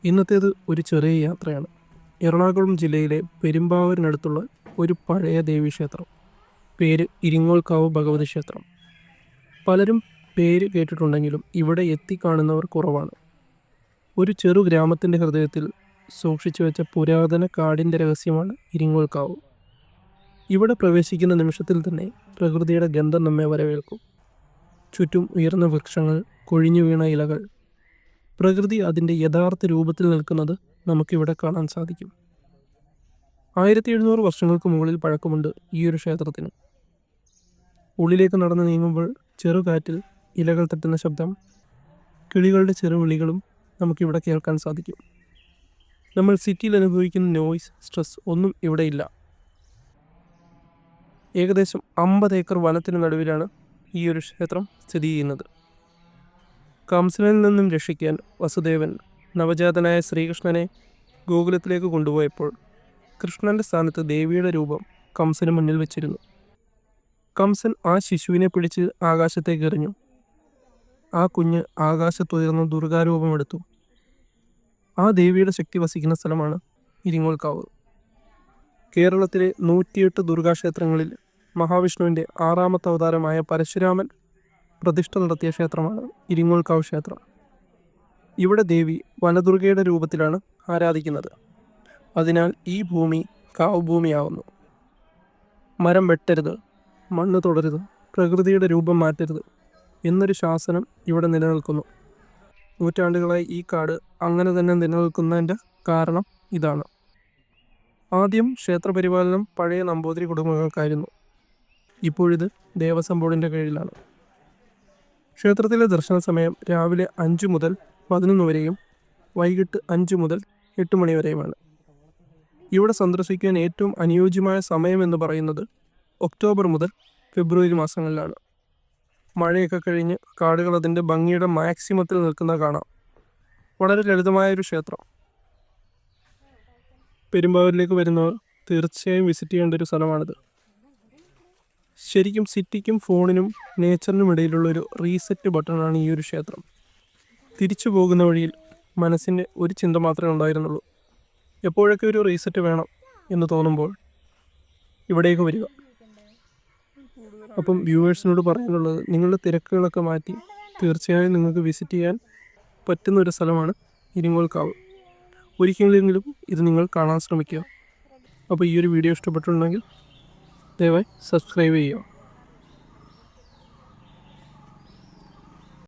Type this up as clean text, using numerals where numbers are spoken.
ഇന്നത്തേത് ഒരു ചെറിയ യാത്രയാണ്. എറണാകുളം ജില്ലയിലെ പെരുമ്പാവൂരിനടുത്തുള്ള ഒരു പഴയ ദേവീക്ഷേത്രം. പേര് ഇരിങ്ങോൾക്കാവ് ഭഗവതി ക്ഷേത്രം. പലരും പേര് കേട്ടിട്ടുണ്ടെങ്കിലും ഇവിടെ എത്തിക്കാണുന്നവർ കുറവാണ്. ഒരു ചെറു ഗ്രാമത്തിൻ്റെ ഹൃദയത്തിൽ സൂക്ഷിച്ചു വെച്ച പുരാതന കാടിൻ്റെ രഹസ്യമാണ് ഇരിങ്ങോൾക്കാവ്. ഇവിടെ പ്രവേശിക്കുന്ന നിമിഷത്തിൽ തന്നെ പ്രകൃതിയുടെ ഗന്ധം നമ്മെ വരവേൽക്കും. ചുറ്റും ഉയർന്ന വൃക്ഷങ്ങൾ, കൊഴിഞ്ഞു വീണ ഇലകൾ, പ്രകൃതി അതിൻ്റെ യഥാർത്ഥ രൂപത്തിൽ നിൽക്കുന്നത് നമുക്കിവിടെ കാണാൻ സാധിക്കും. 1700 വർഷങ്ങൾക്ക് മുകളിൽ പഴക്കമുണ്ട് ഈ ഒരു ക്ഷേത്രത്തിന്. ഉള്ളിലേക്ക് നടന്നു നീങ്ങുമ്പോൾ ചെറുകാറ്റിൽ ഇലകൾ തട്ടുന്ന ശബ്ദം, കിളികളുടെ ചെറുവിളികളും നമുക്കിവിടെ കേൾക്കാൻ സാധിക്കും. നമ്മൾ സിറ്റിയിൽ അനുഭവിക്കുന്ന നോയ്സ്, സ്ട്രെസ് ഒന്നും ഇവിടെ ഇല്ല. ഏകദേശം 50 ഏക്കർ വനത്തിന് നടുവിലാണ് ഈ ഒരു ക്ഷേത്രം സ്ഥിതി ചെയ്യുന്നത്. കംസനിൽ നിന്നും രക്ഷിക്കാൻ വസുദേവൻ നവജാതനായ ശ്രീകൃഷ്ണനെ ഗോകുലത്തിലേക്ക് കൊണ്ടുപോയപ്പോൾ കൃഷ്ണൻ്റെ സ്ഥാനത്ത് ദേവിയുടെ രൂപം കംസന് മുന്നിൽ വെച്ചിരുന്നു. കംസൻ ആ ശിശുവിനെ പിടിച്ച് ആകാശത്തേക്ക് എറിഞ്ഞു. ആ കുഞ്ഞ് ആകാശത്തുയർന്ന ദുർഗാരൂപമെടുത്തു. ആ ദേവിയുടെ ശക്തി വസിക്കുന്ന സ്ഥലമാണ് ഇരിങ്ങോൾക്കാവ്. കേരളത്തിലെ 108 ദുർഗാക്ഷേത്രങ്ങളിൽ മഹാവിഷ്ണുവിൻ്റെ 6ാമത്തെ അവതാരമായ പരശുരാമൻ പ്രതിഷ്ഠ നടത്തിയ ക്ഷേത്രമാണ് ഇരിങ്ങോൾക്കാവ് ക്ഷേത്രം. ഇവിടെ ദേവി വനദുർഗയുടെ രൂപത്തിലാണ് ആരാധിക്കുന്നത്. അതിനാൽ ഈ ഭൂമി കാവ് ഭൂമിയാവുന്നു. മരം വെട്ടരുത്, മണ്ണ് തൊടരുത്, പ്രകൃതിയുടെ രൂപം മാറ്റരുത് എന്നൊരു ശാസനം ഇവിടെ നിലനിൽക്കുന്നു. നൂറ്റാണ്ടുകളായി ഈ കാട് അങ്ങനെ തന്നെ നിലനിൽക്കുന്നതിൻ്റെ കാരണം ഇതാണ്. ആദ്യം ക്ഷേത്രപരിപാലനം പഴയ നമ്പൂതിരി കുടുംബങ്ങൾക്കായിരുന്നു. ഇപ്പോഴിത് ദേവസ്വം ബോർഡിൻ്റെ കീഴിലാണ്. ക്ഷേത്രത്തിലെ ദർശന സമയം രാവിലെ 5 മുതൽ 11 വരെയും വൈകിട്ട് 5 മുതൽ 8 മണി വരെയുമാണ്. ഇവിടെ സന്ദർശിക്കാൻ ഏറ്റവും അനുയോജ്യമായ സമയം എന്ന് പറയുന്നത് ഒക്ടോബർ മുതൽ ഫെബ്രുവരി മാസങ്ങളിലാണ്. മഴയൊക്കെ കഴിഞ്ഞ് കാടുകൾ അതിൻ്റെ ഭംഗിയുടെ മാക്സിമത്തിൽ നിൽക്കുന്ന കാണാം. വളരെ ലളിതമായൊരു ക്ഷേത്രം. പെരുമ്പാവൂരിലേക്ക് വരുന്നവർ തീർച്ചയായും വിസിറ്റ് ചെയ്യേണ്ട ഒരു സ്ഥലമാണിത്. ശരിക്കും സിറ്റിക്കും ഫോണിനും നേച്ചറിനും ഇടയിലുള്ള ഒരു റീസെറ്റ് ബട്ടണാണ് ഈ ഒരു ക്ഷേത്രം. തിരിച്ചു പോകുന്ന വഴിയിൽ മനസ്സിൻ്റെ ഒരു ചിന്ത മാത്രമേ ഉണ്ടായിരുന്നുള്ളൂ. എപ്പോഴൊക്കെ ഒരു റീസെറ്റ് വേണം എന്ന് തോന്നുമ്പോൾ ഇവിടേക്ക് വരിക. അപ്പം വ്യൂവേഴ്സിനോട് പറയാനുള്ളത്, നിങ്ങളുടെ തിരക്കുകളൊക്കെ മാറ്റി തീർച്ചയായും നിങ്ങൾക്ക് വിസിറ്റ് ചെയ്യാൻ പറ്റുന്നൊരു സ്ഥലമാണ് ഇരിങ്ങോൾക്കാവ്. ഒരിക്കലെങ്കിലും ഇത് നിങ്ങൾ കാണാൻ ശ്രമിക്കുക. അപ്പോൾ ഈ ഒരു വീഡിയോ ഇഷ്ടപ്പെട്ടിട്ടുണ്ടെങ്കിൽ ദയവായി സബ്സ്ക്രൈബ് ചെയ്യുക.